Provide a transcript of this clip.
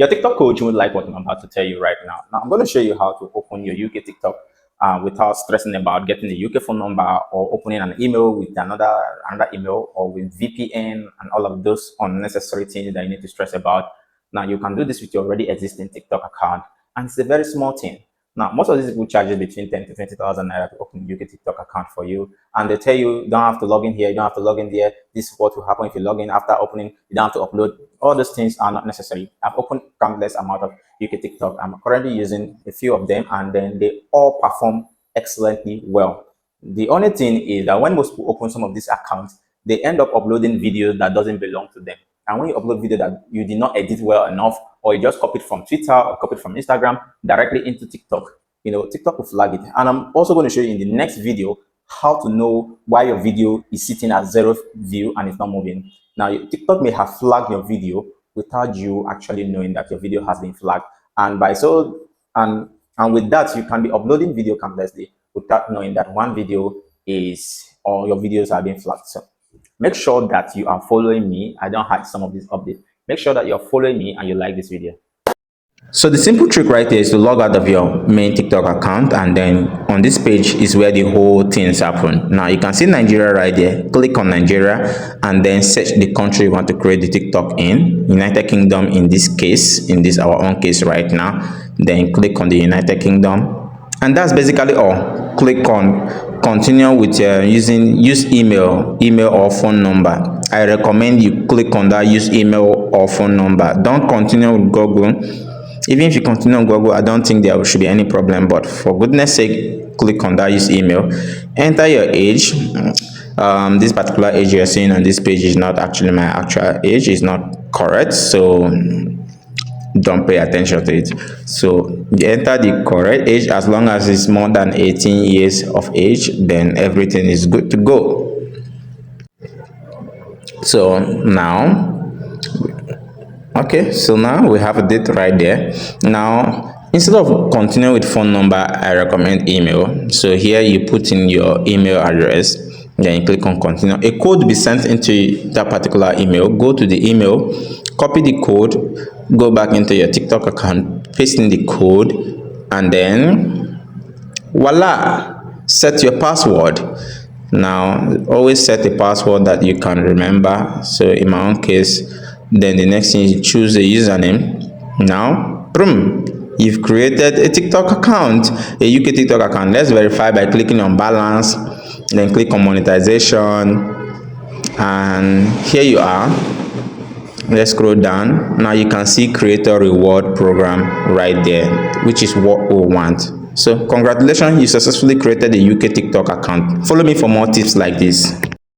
Your TikTok coach would like what I'm about to tell you right now. Now, I'm going to show you how to open your UK TikTok without stressing about getting the UK phone number or opening an email with another email or with VPN and all of those unnecessary things that you need to stress about. Now, you can do this with your already existing TikTok account, and it's a very small thing. Now, most of these people charge you between 10 to 20,000 naira to open a UK TikTok account for you. And they tell you don't have to log in here, you don't have to log in there. This is what will happen if you log in after opening. You don't have to upload. All those things are not necessary. I've opened countless amount of UK TikTok. I'm currently using a few of them, and then they all perform excellently well. The only thing is that when most people open some of these accounts, they end up uploading videos that doesn't belong to them. And when you upload video that you did not edit well enough, or you just copied from Twitter or copied from Instagram directly into TikTok, TikTok will flag it. And I'm also going to show you in the next video how to know why your video is sitting at 0 view and it's not moving. Now, TikTok may have flagged your video without you actually knowing that your video has been flagged. And and with that, you can be uploading video countlessly without knowing that one video is, or your videos are being flagged. So make sure that you are following me. I don't hide some of these updates. Make sure that you're following me and you like this video. So the simple trick right here is to log out of your main TikTok account, and then on this page is where the whole things happen. Now you can see Nigeria right there. Click on Nigeria and then search the country you want to create the TikTok in. United Kingdom in this case, in this our own case right now. Then click on the United Kingdom, and that's basically all. Click on continue with use email or phone number. I recommend you click on that use email or phone number. Don't continue with Google. Even if you continue on Google, I don't think there should be any problem, but for goodness sake, click on that use email. Enter your age. This particular age you're seeing on this page is not actually my actual age. It's not correct, so don't pay attention to it. So you enter the correct age. As long as it's more than 18 years of age, then everything is good to go. So now we have a date right there. Now, instead of continuing with phone number, I recommend email. So here you put in your email address, then you click on continue. A code will be sent into that particular email. Go to the email, copy the code, go back into your TikTok account, paste in the code, and then voila, set your password. Now, always set a password that you can remember. So in my own case, then the next thing is choose a username. Now, boom, you've created a TikTok account, a UK TikTok account. Let's verify by clicking on balance, then click on monetization, and here you are. Let's scroll down. Now you can see creator reward program right there, which is what we want. So congratulations, you successfully created a UK TikTok account. Follow me for more tips like this.